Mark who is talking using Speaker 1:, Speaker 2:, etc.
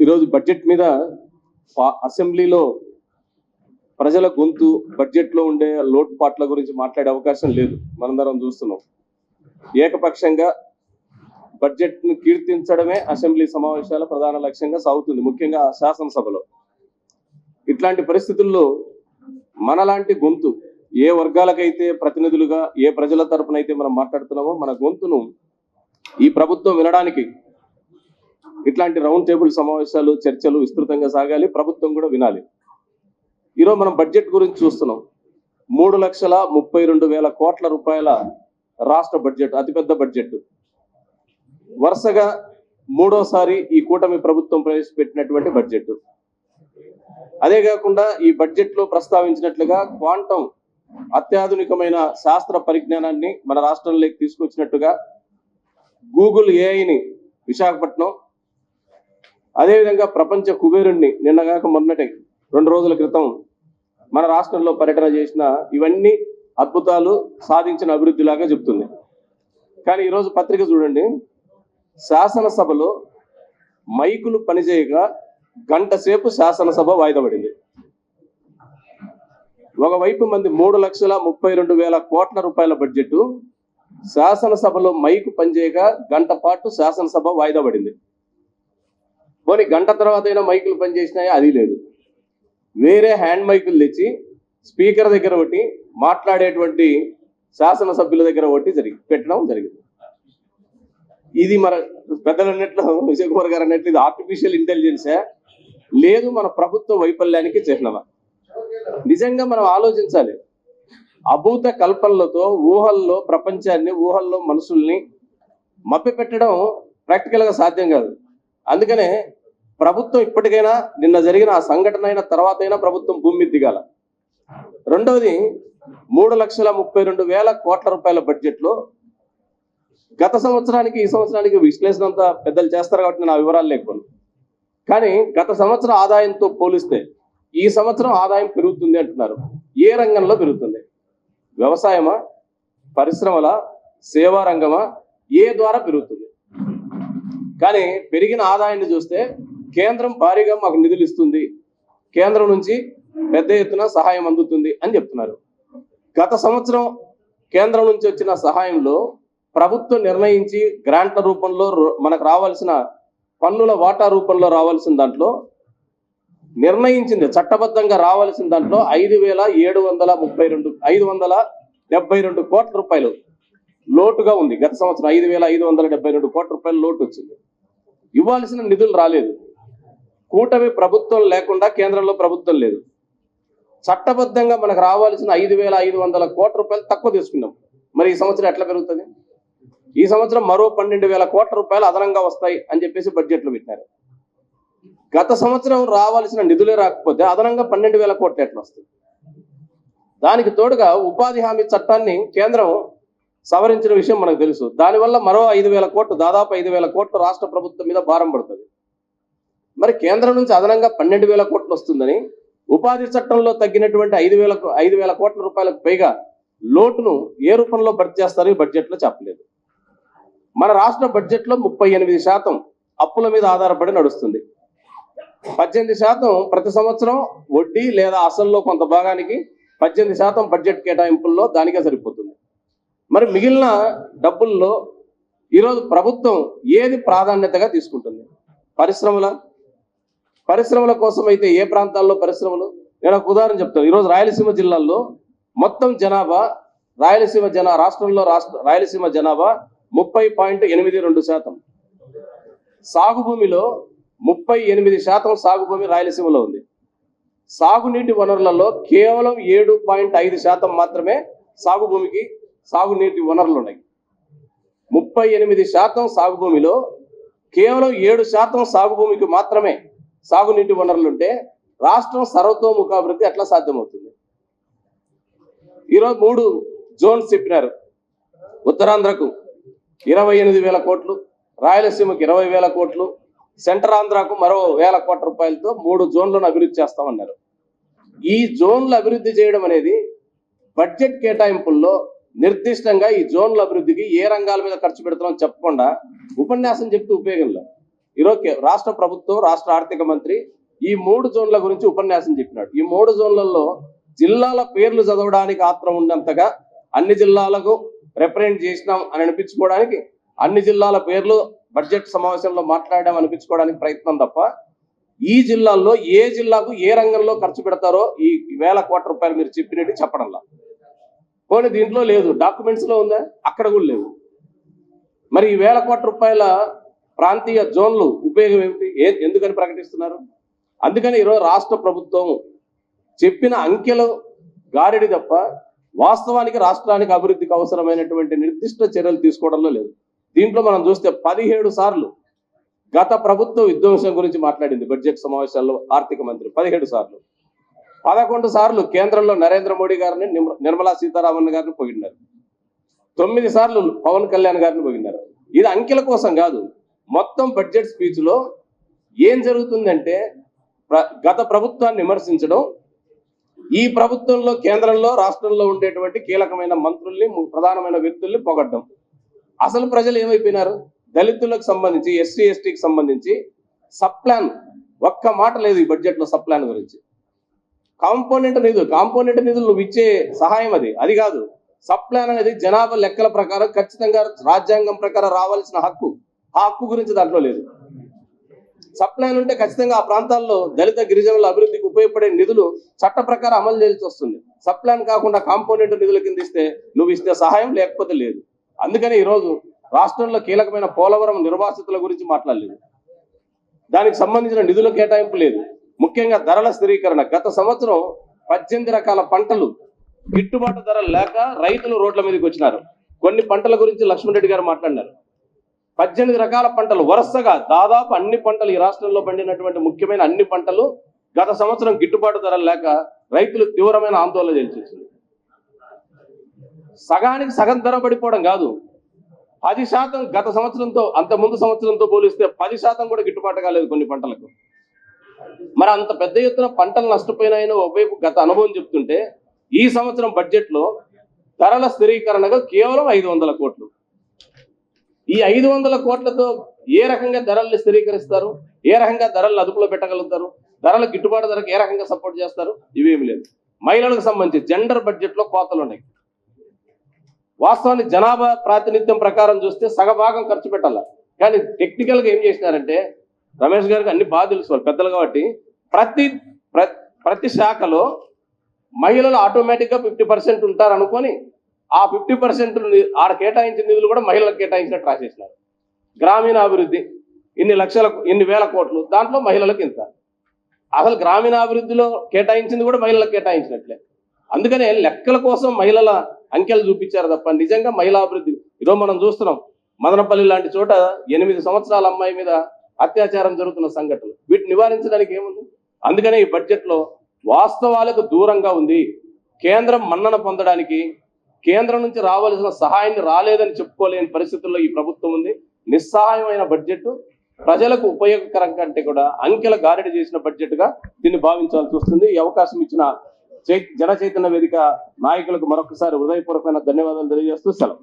Speaker 1: ఈరోజు బడ్జెట్ మీద అసెంబ్లీలో ప్రజల గొంతు బడ్జెట్లో ఉండే లోటుపాట్ల గురించి మాట్లాడే అవకాశం లేదు. మనందరం చూస్తున్నాం. ఏకపక్షంగా బడ్జెట్ను కీర్తించడమే అసెంబ్లీ సమావేశాల ప్రధాన లక్ష్యంగా సాగుతుంది, ముఖ్యంగా శాసనసభలో. ఇట్లాంటి పరిస్థితుల్లో మనలాంటి గొంతు, ఏ వర్గాలకైతే ప్రతినిధులుగా ఏ ప్రజల తరపునైతే మనం మాట్లాడుతున్నామో మన గొంతును ఈ ప్రభుత్వం వినడానికి ఇట్లాంటి రౌండ్ టేబుల్ సమావేశాలు, చర్చలు విస్తృతంగా సాగాలి. ప్రభుత్వం కూడా వినాలి. ఈరోజు మనం బడ్జెట్ గురించి చూస్తున్నాం. 3,32,000 కోట్ల రూపాయల రాష్ట్ర బడ్జెట్, అతిపెద్ద బడ్జెట్. వరుసగా మూడోసారి ఈ కూటమి ప్రభుత్వం ప్రవేశపెట్టినటువంటి బడ్జెట్. అదే కాకుండా ఈ బడ్జెట్ లో ప్రస్తావించినట్లుగా క్వాంటం, అత్యాధునికమైన శాస్త్ర పరిజ్ఞానాన్ని మన రాష్ట్రంలోకి తీసుకొచ్చినట్టుగా గూగుల్ ఏఐని విశాఖపట్నం, అదేవిధంగా ప్రపంచ కుబేరుణ్ణి నిన్నగాక మొన్నటి 2 రోజుల క్రితం మన రాష్ట్రంలో పర్యటన చేసిన, ఇవన్నీ అద్భుతాలు సాధించిన అభివృద్ధిలాగా చెప్తుంది. కానీ ఈరోజు పత్రిక చూడండి, శాసనసభలో మైకులు పనిచేయక గంట సేపు శాసనసభ వాయిదా పడింది. ఒకవైపు మంది 3,32,000 కోట్ల రూపాయల బడ్జెట్, శాసనసభలో మైకు పనిచేయక గంట పాటు శాసనసభ వాయిదా పడింది. పోనీ గంట తర్వాత అయినా మైకులు పనిచేసినాయా? అది లేదు. వేరే హ్యాండ్ మైకులు తెచ్చి స్పీకర్ దగ్గర ఒకటి, మాట్లాడేటువంటి శాసనసభ్యుల దగ్గర ఒకటి పెట్టడం జరిగింది. ఇది మన పెద్దలు అన్నట్లు, విజయ్ కుమార్ గారు అన్నట్లు, ఇది ఆర్టిఫిషియల్ ఇంటెలిజెన్సా లేదు మన ప్రభుత్వ వైఫల్యానికి చిహ్నమా? నిజంగా మనం ఆలోచించాలి. అభూత కల్పనలతో ఊహల్లో ప్రపంచాన్ని, ఊహల్లో మనుషుల్ని మభ్యపెట్టడం ప్రాక్టికల్గా సాధ్యం కాదు. అందుకనే ప్రభుత్వం ఇప్పటికైనా, నిన్న జరిగిన ఆ సంఘటన అయిన తర్వాత అయినా ప్రభుత్వం భూమి మీద దిగాల. రెండవది, 3,32,000 కోట్ల రూపాయల బడ్జెట్లో గత సంవత్సరానికి ఈ సంవత్సరానికి విశ్లేషణ అంతా పెద్దలు చేస్తారు కాబట్టి నేను ఆ వివరాలు లేకపోను. కానీ గత సంవత్సరం ఆదాయంతో పోలిస్తే ఈ సంవత్సరం ఆదాయం పెరుగుతుంది అంటున్నారు. ఏ రంగంలో పెరుగుతుంది? వ్యవసాయమా, పరిశ్రమల, సేవా రంగమా, ఏ ద్వారా పెరుగుతుంది? కానీ పెరిగిన ఆదాయాన్ని చూస్తే కేంద్రం భారీగా మాకు నిధులు ఇస్తుంది, కేంద్రం నుంచి పెద్ద ఎత్తున సహాయం అందుతుంది అని చెప్తున్నారు. గత సంవత్సరం కేంద్రం నుంచి వచ్చిన సహాయంలో ప్రభుత్వం నిర్ణయించి గ్రాంట్ల రూపంలో మనకు రావాల్సిన పన్నుల వాటా రూపంలో రావాల్సిన దాంట్లో నిర్ణయించింది, చట్టబద్ధంగా రావాల్సిన దాంట్లో 5,732 కోట్ల రూపాయలు లోటుగా ఉంది. గత సంవత్సరం 5,572 కోట్ల రూపాయలు లోటు వచ్చింది. ఇవ్వాల్సిన నిధులు రాలేదు. కూటమి ప్రభుత్వం లేకుండా కేంద్రంలో ప్రభుత్వం లేదు. చట్టబద్ధంగా మనకు రావాల్సిన 5,500 కోట్ల రూపాయలు తక్కువ తీసుకున్నాం. మరి ఈ సంవత్సరం ఎట్లా పెరుగుతుంది? ఈ సంవత్సరం మరో 12,000 కోట్ల రూపాయలు అదనంగా వస్తాయి అని చెప్పేసి బడ్జెట్లో పెట్టారు. గత సంవత్సరం రావాల్సిన నిధులే రాకపోతే అదనంగా 12,000 కోట్లు ఎట్లా వస్తుంది? దానికి తోడుగా ఉపాధి హామీ చట్టాన్ని కేంద్రం సవరించిన విషయం మనకు తెలుసు. దానివల్ల మరో 5,000 కోట్లు, దాదాపు 5,000 కోట్లు రాష్ట్ర ప్రభుత్వం మీద భారం పడుతుంది. మరి కేంద్రం నుంచి అదనంగా 12,000 కోట్లు వస్తుందని, ఉపాధి చట్టంలో తగ్గినటువంటి 5,000 కోట్ల రూపాయలకు పైగా లోటును ఏ రూపంలో భర్తీ చేస్తారో ఈ బడ్జెట్లో చెప్పలేదు. మన రాష్ట్ర బడ్జెట్లో 38% అప్పుల మీద ఆధారపడి నడుస్తుంది. 18% ప్రతి సంవత్సరం వడ్డీ లేదా అసల్లో కొంత భాగానికి 18% బడ్జెట్ కేటాయింపుల్లో దానికే సరిపోతుంది. మరి మిగిలిన డబ్బుల్లో ఈరోజు ప్రభుత్వం ఏది ప్రాధాన్యతగా తీసుకుంటుంది? పరిశ్రమల కోసం అయితే ఏ ప్రాంతాల్లో పరిశ్రమలు? నేను ఒక ఉదాహరణ చెప్తాను. ఈరోజు రాయలసీమ జిల్లాల్లో మొత్తం జనాభా, రాయలసీమ జనాభా 30.82%. సాగుభూమిలో 38% సాగుభూమి రాయలసీమలో ఉంది. సాగునీటి వనరులలో కేవలం 7.5% మాత్రమే సాగునీటి వనరులు ఉన్నాయి. 38% సాగుభూమిలో కేవలం 7% సాగుభూమికి మాత్రమే సాగునీటి వనరులు ఉంటే రాష్ట్రం సర్వతోముఖాభివృద్ధి ఎట్లా సాధ్యమవుతుంది? ఈరోజు 3 జోన్స్ చెప్పినారు. ఉత్తరాంధ్రకు 28,000 కోట్లు, రాయలసీమకు 20,000 కోట్లు, సెంటర్ ఆంధ్రాకు మరో 1,000 కోట్ల రూపాయలతో 3 జోన్లను అభివృద్ధి చేస్తామన్నారు. ఈ జోన్లు అభివృద్ధి చేయడం అనేది బడ్జెట్ కేటాయింపుల్లో నిర్దిష్టంగా ఈ జోన్ల అభివృద్ధికి ఏ రంగాల మీద ఖర్చు పెడతామని చెప్పకుండా ఉపన్యాసం చెప్తూ ఉపయోగంలో ఈరోజు రాష్ట్ర ప్రభుత్వం, రాష్ట్ర ఆర్థిక మంత్రి ఈ 3 జోన్ల గురించి ఉపన్యాసం చెప్పినాడు. ఈ 3 జోన్లలో జిల్లాల పేర్లు చదవడానికి ఆత్రం ఉన్నంతగా అన్ని జిల్లాలకు రిప్రజెంట్ చేసినాం అని అనిపించుకోవడానికి, అన్ని జిల్లాల పేర్లు బడ్జెట్ సమావేశంలో మాట్లాడడం అనిపించుకోవడానికి ప్రయత్నం తప్ప ఈ జిల్లాల్లో ఏ జిల్లాకు ఏ రంగంలో ఖర్చు పెడతారో ఈ 1000 కోట్ల రూపాయలు మీరు చెప్పినట్టు చెప్పడంలా. పోనీ దీంట్లో లేదు, డాక్యుమెంట్స్ లో ఉందా? అక్కడ కూడా లేవు. మరి ఈ 1000 కోట్ల రూపాయల ప్రాంతీయ జోన్లు ఉపయోగం ఏమిటి? ఎందుకని ప్రకటిస్తున్నారు? అందుకని ఈరోజు రాష్ట్ర ప్రభుత్వం చెప్పిన అంకెలు గారిడి తప్ప వాస్తవానికి రాష్ట్రానికి అభివృద్ధికి అవసరమైనటువంటి నిర్దిష్ట చర్యలు తీసుకోవడంలో లేదు. దీంట్లో మనం చూస్తే 17 సార్లు గత ప్రభుత్వ విధ్వంసం గురించి మాట్లాడింది బడ్జెట్ సమావేశాల్లో ఆర్థిక మంత్రి. 17 సార్లు. 11 సార్లు కేంద్రంలో నరేంద్ర మోడీ గారిని, నిర్మలా సీతారామన్ గారిని పొగిడినారు. 9 సార్లు పవన్ కళ్యాణ్ గారిని పొగిడినారు. ఇది అంకెల కోసం కాదు. మొత్తం బడ్జెట్ స్పీచ్ లో ఏం జరుగుతుందంటే గత ప్రభుత్వాన్ని విమర్శించడం, ఈ ప్రభుత్వంలో కేంద్రంలో రాష్ట్రంలో ఉండేటువంటి కీలకమైన మంత్రుల్ని, ప్రధానమైన వ్యక్తుల్ని పొగడ్డం. అసలు ప్రజలు ఏమైపోయినారు? దళితులకు సంబంధించి, ఎస్సీ ఎస్టీకి సంబంధించి సబ్ ప్లాన్ ఒక్క మాట లేదు ఈ బడ్జెట్ లో. సబ్ ప్లాన్ గురించి కాంపోనెంట్ నిధులు నువ్వు ఇచ్చే సహాయం అది కాదు. సబ్ ప్లాన్ అనేది జనాభా లెక్కల ప్రకారం ఖచ్చితంగా రాజ్యాంగం ప్రకారం రావాల్సిన హక్కు. ఆ హక్కు గురించి దాంట్లో లేదు. సబ్ ప్లాన్ ఉంటే ఖచ్చితంగా ఆ ప్రాంతాల్లో దళిత గిరిజనుల అభివృద్ధికి ఉపయోగపడే నిధులు చట్ట ప్రకారం అమలు చేయాల్సి వస్తుంది. సబ్ ప్లాన్ కాకుండా కాంపోనెంట్ నిధుల కింద ఇస్తే నువ్వు ఇస్తే సహాయం, లేకపోతే లేదు. అందుకని ఈరోజు రాష్ట్రంలో కీలకమైన పోలవరం నిర్వాసితుల గురించి మాట్లాడలేదు. దానికి సంబంధించిన నిధుల కేటాయింపు లేదు. ముఖ్యంగా ధరల స్థిరీకరణ. గత సంవత్సరం 18 రకాల పంటలు గిట్టుబాటు ధరలు లేక రైతులు రోడ్ల మీదకి వచ్చినారు. కొన్ని పంటల గురించి లక్ష్మణ్ రెడ్డి గారు మాట్లాడినారు. 18 రకాల పంటలు వరుసగా దాదాపు అన్ని పంటలు, ఈ రాష్ట్రంలో పండినటువంటి ముఖ్యమైన అన్ని పంటలు గత సంవత్సరం గిట్టుబాటు ధరలు లేక రైతులు తీవ్రమైన ఆందోళన చేసింది. సగానికి సగం ధర పడిపోవడం కాదు, 10% గత సంవత్సరంతో, అంత ముందు సంవత్సరంతో పోలిస్తే 10% కూడా గిట్టుబాటు కాలేదు కొన్ని పంటలకు. మరి అంత పెద్ద ఎత్తున పంటలు నష్టపోయినాయని ఒకవైపు గత అనుభవం చెప్తుంటే, ఈ సంవత్సరం బడ్జెట్ లో ధరల స్థిరీకరణగా కేవలం 500 కోట్లు. ఈ 500 కోట్లతో ఏ రకంగా ధరల్ని స్థిరీకరిస్తారు? ఏ రకంగా ధరలను అదుపులో పెట్టగలుగుతారు? ధరల గిట్టుబాటు ధరకు ఏ రకంగా సపోర్ట్ చేస్తారు? ఇవేమి లేదు. మహిళలకు సంబంధించి జెండర్ బడ్జెట్ లో కోతలు ఉన్నాయి. వాస్తవానికి జనాభా ప్రాతినిధ్యం ప్రకారం చూస్తే సగభాగం ఖర్చు పెట్టాల. కానీ టెక్నికల్ గా ఏం చేసినారంటే, రమేష్ గారికి అన్ని బాగా తెలుసు, వాళ్ళు పెద్దలు కాబట్టి, ప్రతి శాఖలో మహిళలు ఆటోమేటిక్ గా 50% ఉంటారు అనుకొని ఆ 50% ఆడ కేటాయించిన నిధులు కూడా మహిళలకు కేటాయించినట్టు రాసేసినారు. గ్రామీణాభివృద్ధి ఇన్ని వేల కోట్లు, దాంట్లో మహిళలకు ఇంత. అసలు గ్రామీణాభివృద్ధిలో కేటాయించింది కూడా మహిళలకు కేటాయించినట్లే. అందుకనే లెక్కల కోసం మహిళల అంకెలు చూపించారు తప్ప నిజంగా మహిళా అభివృద్ధి ఈరోజు మనం చూస్తున్నాం. మదనపల్లి లాంటి చోట 8 సంవత్సరాల అమ్మాయి మీద అత్యాచారం జరుగుతున్న సంఘటనలు. వీటిని నివారించడానికి ఏముంది? అందుకనే ఈ బడ్జెట్ లో వాస్తవాలకు దూరంగా ఉంది. కేంద్రం మన్నన పొందడానికి, కేంద్రం నుంచి రావాల్సిన సహాయాన్ని రాలేదని చెప్పుకోలేని పరిస్థితుల్లో ఈ ప్రభుత్వం ఉంది. నిస్సహాయమైన బడ్జెట్, ప్రజలకు ఉపయోగకరం కంటే కూడా అంకెల గారడి చేసిన బడ్జెట్ గా దీన్ని భావించాల్సి వస్తుంది. ఈ అవకాశం ఇచ్చిన జన చైతన్య వేదిక నాయకులకు మరొకసారి హృదయపూర్వకమైన ధన్యవాదాలు తెలియజేస్తూ సెలవు.